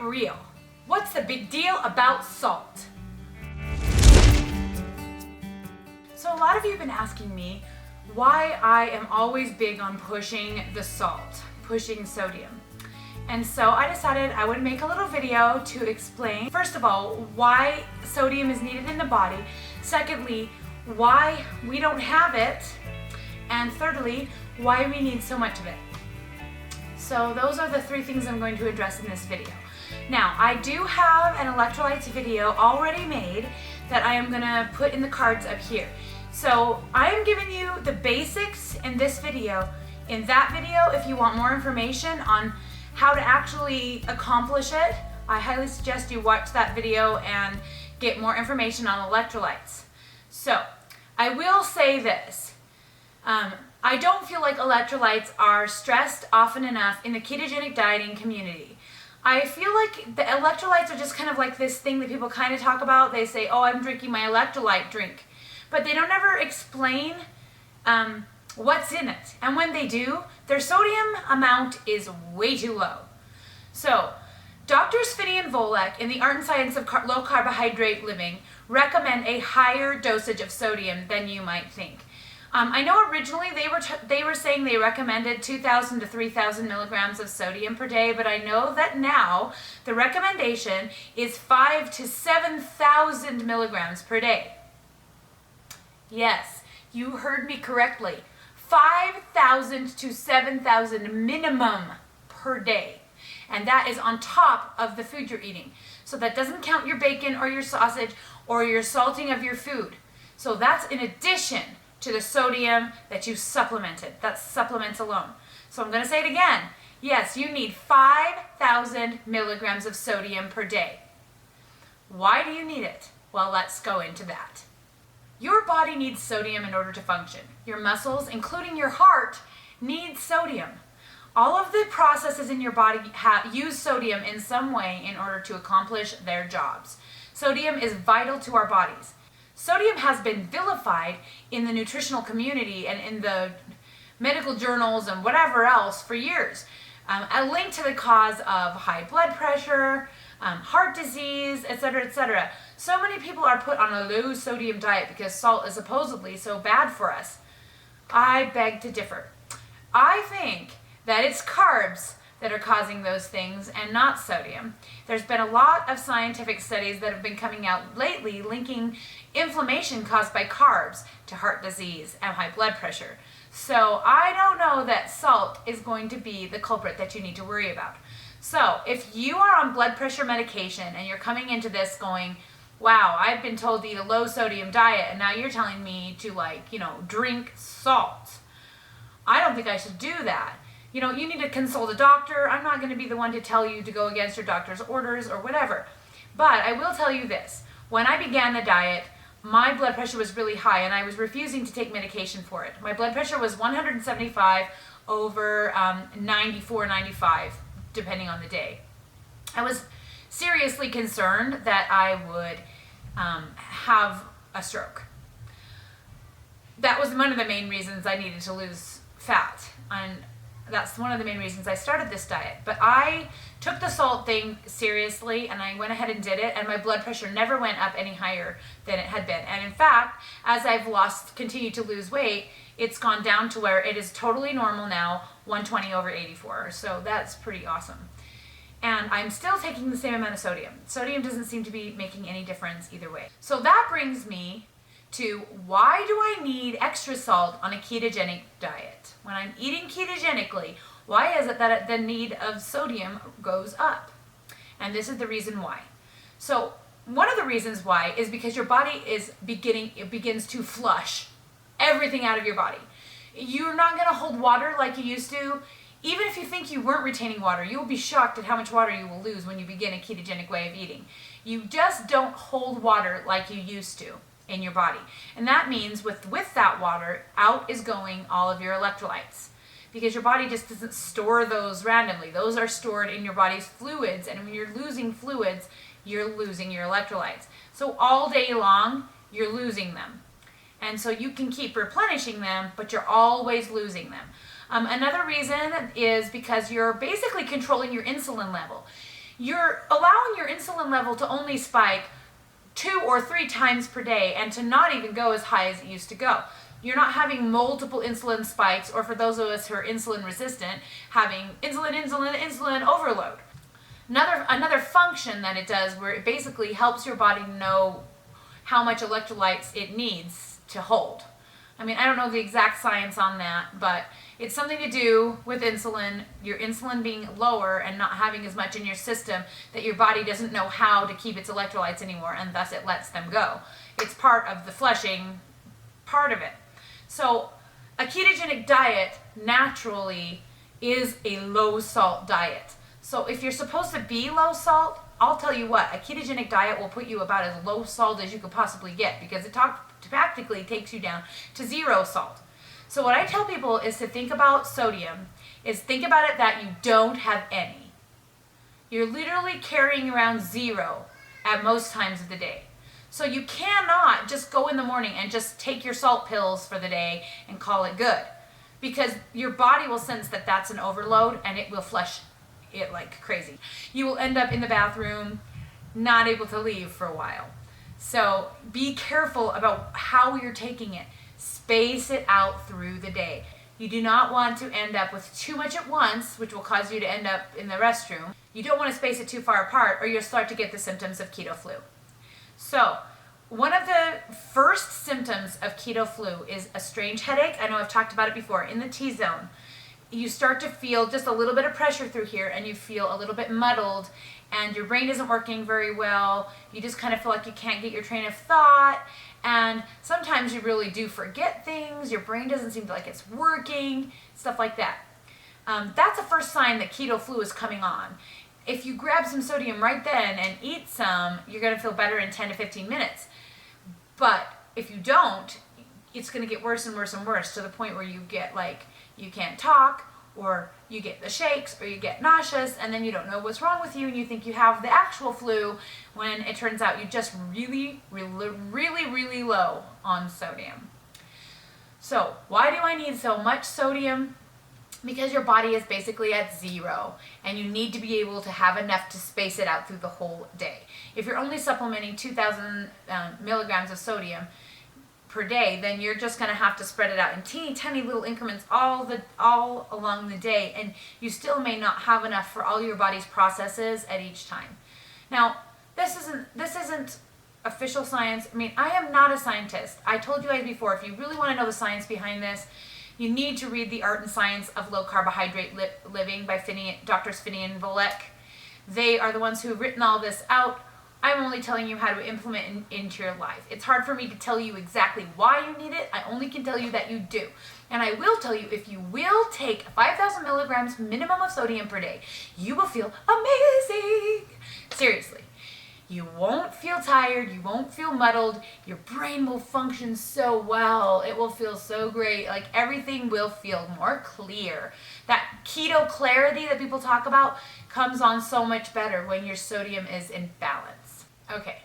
real. What's the big deal about salt? So a lot of you have been asking me why I am always big on pushing the salt, pushing sodium. And so I decided I would make a little video to explain, first of all, why sodium is needed in the body. Secondly, why we don't have it. And thirdly, why we need so much of it. So those are the three things I'm going to address in this video. Now, I do have an electrolytes video already made that I am going to put in the cards up here. So I am giving you the basics in this video. In that video, if you want more information on how to actually accomplish it, I highly suggest you watch that video and get more information on electrolytes. So I will say this. I don't feel like electrolytes are stressed often enough in the ketogenic dieting community. I feel like the electrolytes are just kind of like this thing that people kind of talk about. They say, oh, I'm drinking my electrolyte drink. But they don't ever explain what's in it. And when they do, their sodium amount is way too low. So, Drs. Finney and Volek in the Art and Science of Low Carbohydrate Living recommend a higher dosage of sodium than you might think. I know originally they were saying they recommended 2,000 to 3,000 milligrams of sodium per day, but I know that now the recommendation is 5,000 to 7,000 milligrams per day. Yes, you heard me correctly. 5,000 to 7,000 minimum per day. And that is on top of the food you're eating. So that doesn't count your bacon or your sausage or your salting of your food. So that's in addition to the sodium that you supplemented. That's supplements alone. So I'm going to say it again. Yes, you need 5,000 milligrams of sodium per day. Why do you need it? Well, let's go into that. Your body needs sodium in order to function. Your muscles, including your heart, need sodium. All of the processes in your body use sodium in some way in order to accomplish their jobs. Sodium is vital to our bodies. Sodium has been vilified in the nutritional community and in the medical journals and whatever else for years. Linked to the cause of high blood pressure, heart disease, etc., etc. So many people are put on a low sodium diet because salt is supposedly so bad for us. I beg to differ. I think that it's carbs that are causing those things and not sodium. There's been a lot of scientific studies that have been coming out lately linking inflammation caused by carbs to heart disease and high blood pressure. So I don't know that salt is going to be the culprit that you need to worry about. So if you are on blood pressure medication and you're coming into this going, wow, I've been told to eat a low sodium diet and now you're telling me to drink salt. I don't think I should do that. You need to consult a doctor. I'm not going to be the one to tell you to go against your doctor's orders or whatever. But I will tell you this. When I began the diet, my blood pressure was really high and I was refusing to take medication for it. My blood pressure was 175 over 94, 95, depending on the day. I was seriously concerned that I would have a stroke. That was one of the main reasons I needed to lose fat. And that's one of the main reasons I started this diet. But I took the salt thing seriously and I went ahead and did it, and my blood pressure never went up any higher than it had been. And in fact, as I've continued to lose weight, it's gone down to where it is totally normal now, 120 over 84. So that's pretty awesome. And I'm still taking the same amount of sodium. Sodium doesn't seem to be making any difference either way. So that brings me to, why do I need extra salt on a ketogenic diet? When I'm eating ketogenically, why is it that the need of sodium goes up? And this is the reason why. So one of the reasons why is because your body begins to flush everything out of your body. You're not going to hold water like you used to. Even if you think you weren't retaining water, you will be shocked at how much water you will lose when you begin a ketogenic way of eating. You just don't hold water like you used to in your body. And that means with that water, out is going all of your electrolytes. Because your body just doesn't store those randomly. Those are stored in your body's fluids, and when you're losing fluids, you're losing your electrolytes. So all day long, you're losing them. And so you can keep replenishing them, but you're always losing them. Another reason is because you're basically controlling your insulin level. you're allowing your insulin level to only spike 2 or 3 times per day and to not even go as high as it used to go. You're not having multiple insulin spikes, or for those of us who are insulin resistant, having insulin overload. Another function that it does, where it basically helps your body know how much electrolytes it needs to hold. I mean, I don't know the exact science on that, but it's something to do with insulin, your insulin being lower and not having as much in your system that your body doesn't know how to keep its electrolytes anymore, and thus it lets them go. It's part of the flushing part of it. So a ketogenic diet naturally is a low salt diet. So if you're supposed to be low salt, I'll tell you what, a ketogenic diet will put you about as low salt as you could possibly get, because it practically takes you down to 0 salt. So what I tell people is to think about sodium, is think about it that you don't have any. You're literally carrying around 0 at most times of the day. So you cannot just go in the morning and just take your salt pills for the day and call it good, because your body will sense that that's an overload and it will flush it like crazy. You will end up in the bathroom not able to leave for a while. So be careful about how you're taking it. Space it out through the day. You do not want to end up with too much at once, which will cause you to end up in the restroom. You don't want to space it too far apart, or you'll start to get the symptoms of keto flu. So one of the first symptoms of keto flu is a strange headache. I know I've talked about it before. In the T-zone, you start to feel just a little bit of pressure through here, and you feel a little bit muddled, and your brain isn't working very well. You just kind of feel like you can't get your train of thought, and sometimes you really do forget things. Your brain doesn't seem like it's working, stuff like that. That's a first sign that keto flu is coming on. If you grab some sodium right then and eat some, you're going to feel better in 10 to 15 minutes. But if you don't, it's going to get worse and worse and worse, to the point where you get like, you can't talk, or you get the shakes, or you get nauseous, and then you don't know what's wrong with you, and you think you have the actual flu, when it turns out you just really low on sodium. So why do I need so much sodium? Because your body is basically at 0, and you need to be able to have enough to space it out through the whole day. If you're only supplementing 2,000 milligrams of sodium per day, then you're just going to have to spread it out in teeny tiny little increments all along the day, and you still may not have enough for all your body's processes at each time. Now, this isn't official science. I mean, I am not a scientist. I told you guys before, if you really want to know the science behind this, you need to read The Art and Science of Low Carbohydrate Living by Drs. Finney and Volek. They are the ones who have written all this out. I'm only telling you how to implement it into your life. It's hard for me to tell you exactly why you need it. I only can tell you that you do. And I will tell you, if you will take 5,000 milligrams minimum of sodium per day, you will feel amazing. Seriously. You won't feel tired. You won't feel muddled. Your brain will function so well. It will feel so great. Like, everything will feel more clear. That keto clarity that people talk about comes on so much better when your sodium is in balance. Okay.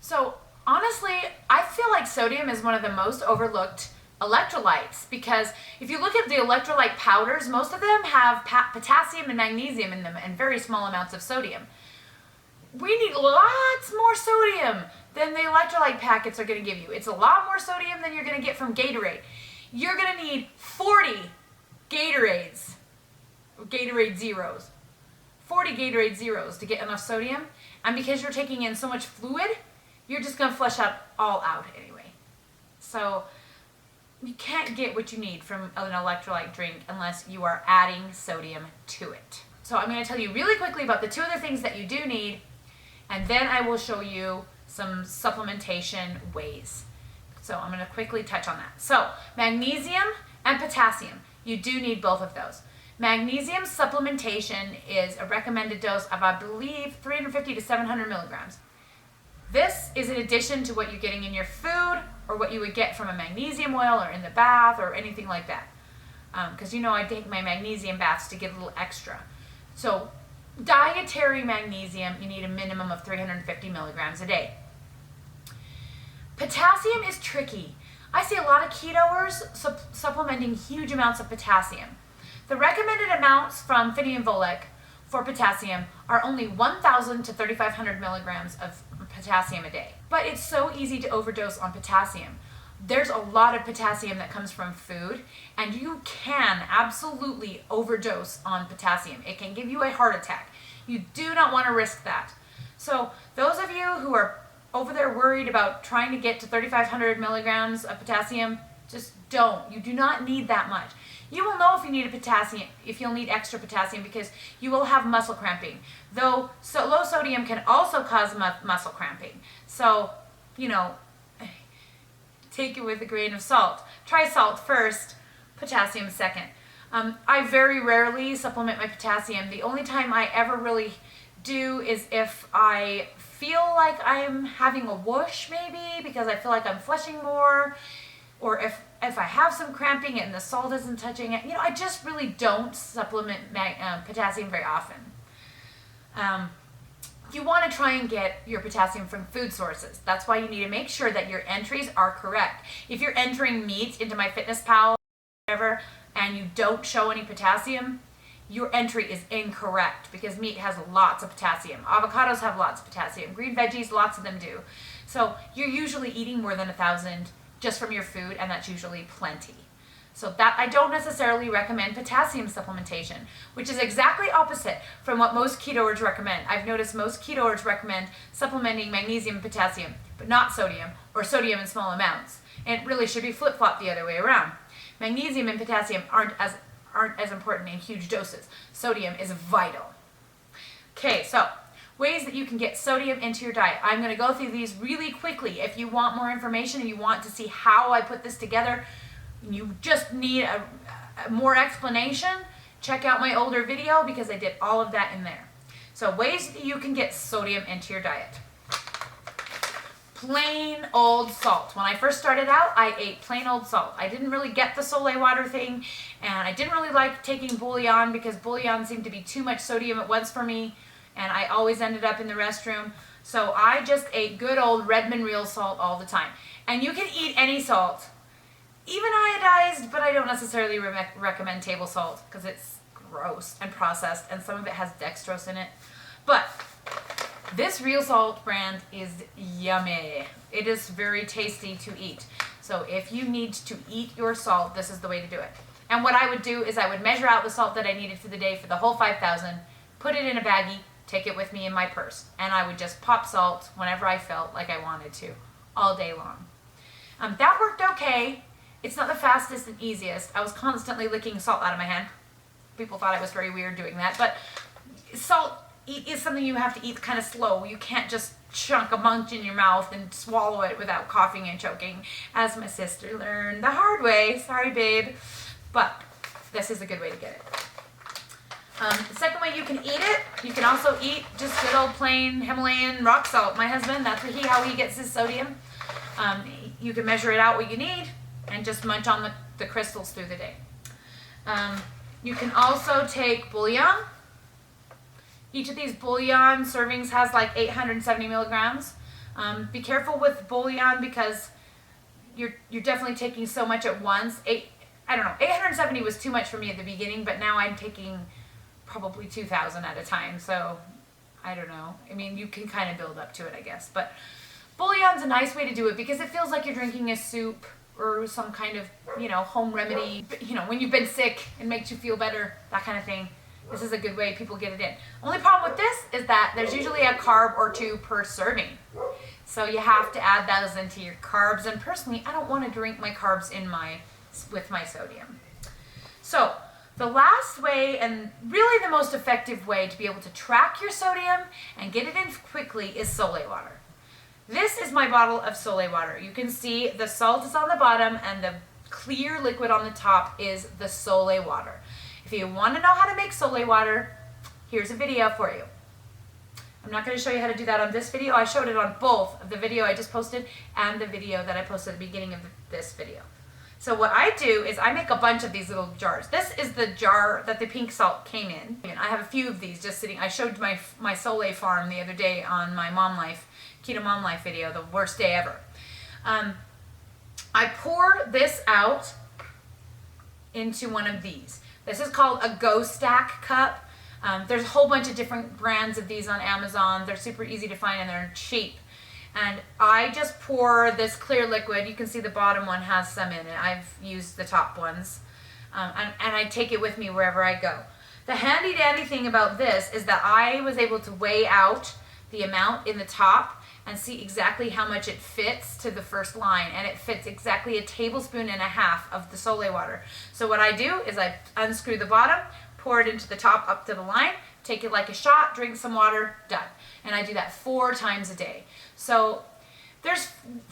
So, honestly, I feel like sodium is one of the most overlooked electrolytes, because if you look at the electrolyte powders, most of them have potassium and magnesium in them and very small amounts of sodium. We need lots more sodium than the electrolyte packets are going to give you. It's a lot more sodium than you're going to get from Gatorade. You're going to need 40 Gatorades, Gatorade Zeros, 40 Gatorade Zeros to get enough sodium. And because you're taking in so much fluid, you're just going to flush all out anyway. So you can't get what you need from an electrolyte drink unless you are adding sodium to it. So I'm going to tell you really quickly about the 2 other things that you do need, and then I will show you some supplementation ways. So I'm going to quickly touch on that. So magnesium and potassium, you do need both of those. Magnesium supplementation is a recommended dose of, I believe, 350 to 700 milligrams. This is in addition to what you're getting in your food, or what you would get from a magnesium oil, or in the bath, or anything like that. Because you know I take my magnesium baths to get a little extra. So dietary magnesium, you need a minimum of 350 milligrams a day. Potassium is tricky. I see a lot of ketoers supplementing huge amounts of potassium. The recommended amounts from Finney and Volek for potassium are only 1,000 to 3,500 milligrams of potassium a day. But it's so easy to overdose on potassium. There's a lot of potassium that comes from food, and you can absolutely overdose on potassium. It can give you a heart attack. You do not want to risk that. So those of you who are over there worried about trying to get to 3,500 milligrams of potassium, just don't. You do not need that much. You will know if you need if you'll need extra potassium, because you will have muscle cramping. Though low sodium can also cause muscle cramping. So, take it with a grain of salt. Try salt first, potassium second. I very rarely supplement my potassium. The only time I ever really do is if I feel like I'm having a whoosh, maybe because I feel like I'm flushing more, or if I have some cramping and the salt isn't touching it. I just really don't supplement potassium very often. You want to try and get your potassium from food sources. That's why you need to make sure that your entries are correct. If you're entering meat into MyFitnessPal or whatever, and you don't show any potassium, your entry is incorrect, because meat has lots of potassium. Avocados have lots of potassium. Green veggies, lots of them do. So you're usually eating more than 1,000 just from your food, and that's usually plenty. So that I don't necessarily recommend potassium supplementation, which is exactly opposite from what most ketoers recommend. I've noticed most ketoers recommend supplementing magnesium and potassium, but not sodium, or sodium in small amounts. And it really should be flip-flopped the other way around. Magnesium and potassium aren't as important in huge doses. Sodium is vital. Okay, so ways that you can get sodium into your diet. I'm going to go through these really quickly. If you want more information and you want to see how I put this together, you just need a more explanation, check out my older video, because I did all of that in there. So ways that you can get sodium into your diet. Plain old salt. When I first started out, I ate plain old salt. I didn't really get the soleil water thing, and I didn't really like taking bullion, because bullion seemed to be too much sodium at once for me, and I always ended up in the restroom. So I just ate good old Redmond real salt all the time. And you can eat any salt, even iodized, but I don't necessarily recommend table salt, because it's gross and processed, and some of it has dextrose in it. But this real salt brand is yummy. It is very tasty to eat. So if you need to eat your salt, this is the way to do it. And what I would do is I would measure out the salt that I needed for the day for the whole 5,000, put it in a baggie, take it with me in my purse, and I would just pop salt whenever I felt like I wanted to, all day long. That worked okay. It's not the fastest and easiest. I was constantly licking salt out of my hand. People thought I was very weird doing that, but salt is something you have to eat kind of slow. You can't just chunk a bunch in your mouth and swallow it without coughing and choking, as my sister learned the hard way. Sorry, babe. But this is a good way to get it. The second way you can eat it, you can also eat just good old plain Himalayan rock salt. My husband, that's how he gets his sodium. You can measure it out what you need and just munch on the crystals through the day. You can also take bullion. Each of these bullion servings has like 870 milligrams. Be careful with bullion, because you're definitely taking so much at once. 870 was too much for me at the beginning, but now I'm taking probably 2,000 at a time. So I don't know. I mean, you can kind of build up to it, I guess. But bullion's a nice way to do it, because it feels like you're drinking a soup or some kind of, home remedy. When you've been sick, it makes you feel better, that kind of thing. This is a good way people get it in. Only problem with this is that there's usually a carb or two per serving. So you have to add those into your carbs. And personally, I don't want to drink my carbs with my sodium. So the last way, and really the most effective way to be able to track your sodium and get it in quickly, is soleil water. This is my bottle of soleil water. You can see the salt is on the bottom and the clear liquid on the top is the soleil water. If you want to know how to make soleil water, here's a video for you. I'm not going to show you how to do that on this video. I showed it on both the video I just posted and the video that I posted at the beginning of this video. So what I do is I make a bunch of these little jars. This is the jar that the pink salt came in. And I have a few of these just sitting. I showed my soleil farm the other day on my Mom Life, Keto Mom Life video, the worst day ever. I pour this out into one of these. This is called a Go Stack cup. There's a whole bunch of different brands of these on Amazon. They're super easy to find and they're cheap. And I just pour this clear liquid. You can see the bottom one has some in it. I've used the top ones. And I take it with me wherever I go. The handy dandy thing about this is that I was able to weigh out the amount in the top and see exactly how much it fits to the first line. And it fits exactly 1.5 tablespoons of the soleil water. So what I do is I unscrew the bottom, pour it into the top up to the line, take it like a shot, drink some water, done. And I do that 4 times a day. So there's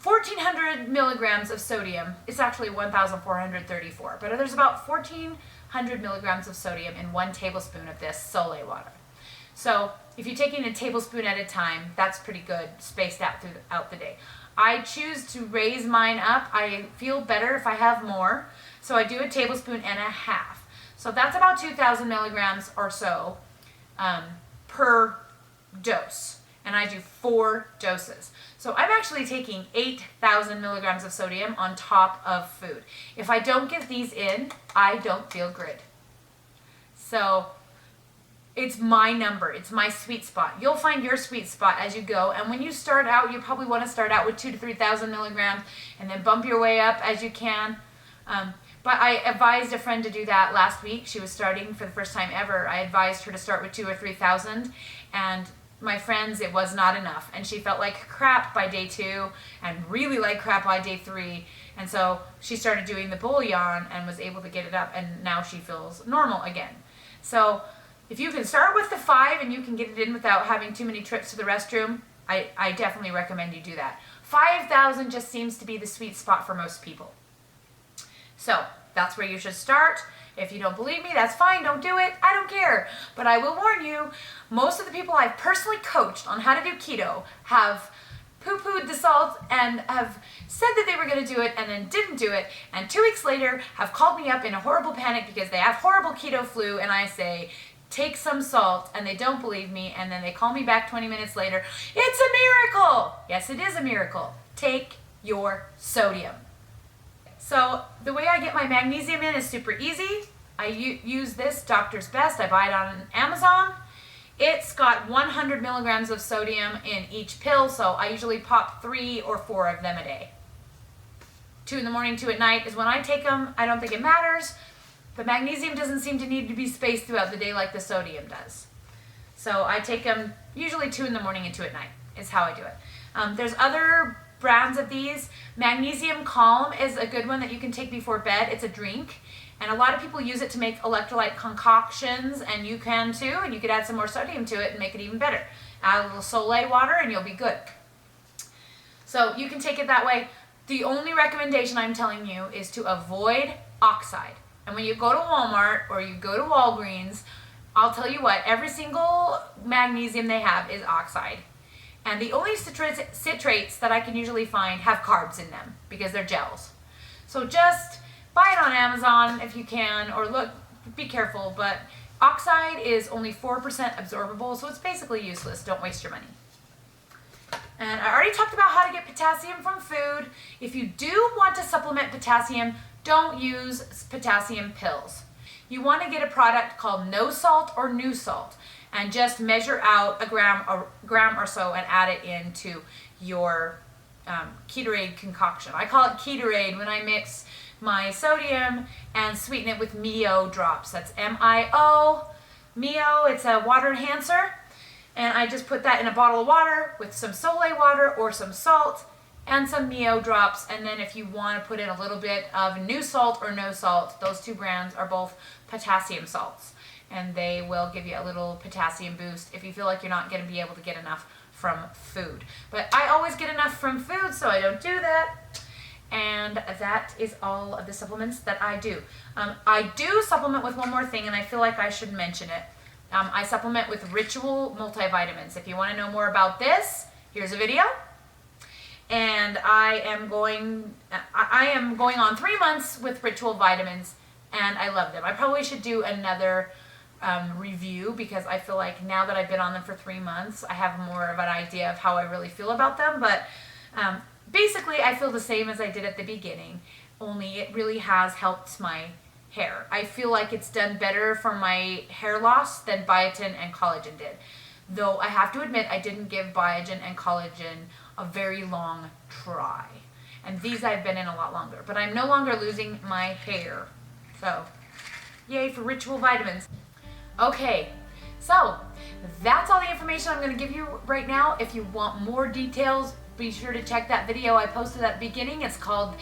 1,400 milligrams of sodium. It's actually 1,434, but there's about 1,400 milligrams of sodium in 1 tablespoon of this soleil water. So if you're taking a tablespoon at a time, that's pretty good, spaced out throughout the day. I choose to raise mine up. I feel better if I have more, so I do 1.5 tablespoons. So that's about 2,000 milligrams or so per dose, and I do 4 doses. So I'm actually taking 8,000 milligrams of sodium on top of food. If I don't get these in, I don't feel good. So it's my number. It's my sweet spot. You'll find your sweet spot as you go. And when you start out, you probably want to start out with 2,000 to 3,000 milligrams and then bump your way up as you can. But I advised a friend to do that last week. She was starting for the first time ever. I advised her to start with 2,000 or 3,000. And my friends, it was not enough. And she felt like crap by day 2 and really like crap by day 3. And so she started doing the bullion and was able to get it up. And now she feels normal again. So if you can start with the 5 and you can get it in without having too many trips to the restroom, I definitely recommend you do that. 5,000 just seems to be the sweet spot for most people. So that's where you should start. If you don't believe me, that's fine. Don't do it. I don't care. But I will warn you, most of the people I've personally coached on how to do keto have poo-pooed the salt and have said that they were going to do it and then didn't do it, and 2 weeks later have called me up in a horrible panic because they have horrible keto flu, and I say, take some salt, and they don't believe me, and then they call me back 20 minutes later, it's a miracle! Yes, it is a miracle. Take your sodium. So the way I get my magnesium in is super easy. I use this Doctor's Best. I buy it on Amazon. It's got 100 milligrams of sodium in each pill, so I usually pop 3 or 4 of them a day. 2 in the morning, 2 at night is when I take them. I don't think it matters. The magnesium doesn't seem to need to be spaced throughout the day like the sodium does. So I take them usually 2 in the morning and 2 at night is how I do it. There's other brands of these. Magnesium Calm is a good one that you can take before bed. It's a drink. And a lot of people use it to make electrolyte concoctions, and you can too, and you could add some more sodium to it and make it even better. Add a little soleil water and you'll be good. So you can take it that way. The only recommendation I'm telling you is to avoid oxide. And when you go to Walmart or you go to Walgreens, I'll tell you what, every single magnesium they have is oxide. And the only citrates that I can usually find have carbs in them because they're gels. So just buy it on Amazon if you can, or look, be careful, but oxide is only 4% absorbable, so it's basically useless. Don't waste your money. And I already talked about how to get potassium from food. If you do want to supplement potassium, don't use potassium pills. You want to get a product called no salt or new salt, and just measure out a gram or so and add it into your Ketorade concoction. I call it Ketorade when I mix my sodium and sweeten it with Mio drops. That's M-I-O. Mio, it's a water enhancer. And I just put that in a bottle of water with some soleil water or some salt and some Mio drops. And then if you want to put in a little bit of new salt or no salt, those 2 brands are both potassium salts. And they will give you a little potassium boost if you feel like you're not going to be able to get enough from food. But I always get enough from food, so I don't do that. And that is all of the supplements that I do. I do supplement with one more thing, and I feel like I should mention it. I supplement with Ritual multivitamins. If you want to know more about this, here's a video. And I am going on 3 months with Ritual vitamins, and I love them. I probably should do another review because I feel like now that I've been on them for 3 months, I have more of an idea of how I really feel about them. But basically, I feel the same as I did at the beginning, only it really has helped my hair. I feel like it's done better for my hair loss than biotin and collagen did. Though I have to admit, I didn't give biotin and collagen a very long try. And these I've been in a lot longer. But I'm no longer losing my hair. So, yay for ritual vitamins. Okay, so that's all the information I'm going to give you right now. If you want more details, be sure to check that video I posted at the beginning. It's called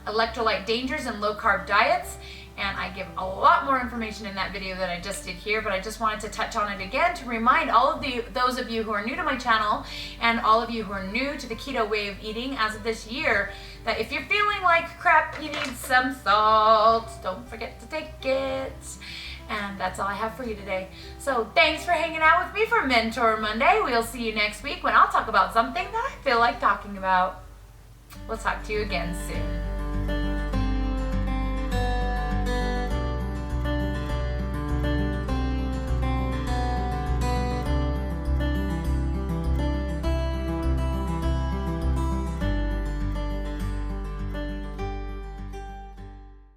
Electrolyte Dangers in Low Carb Diets. And I give a lot more information in that video than I just did here, but I just wanted to touch on it again to remind all of those of you who are new to my channel and all of you who are new to the keto way of eating as of this year, that if you're feeling like crap, you need some salt, don't forget to take it. And that's all I have for you today. So thanks for hanging out with me for Mentor Monday. We'll see you next week when I'll talk about something that I feel like talking about. We'll talk to you again soon.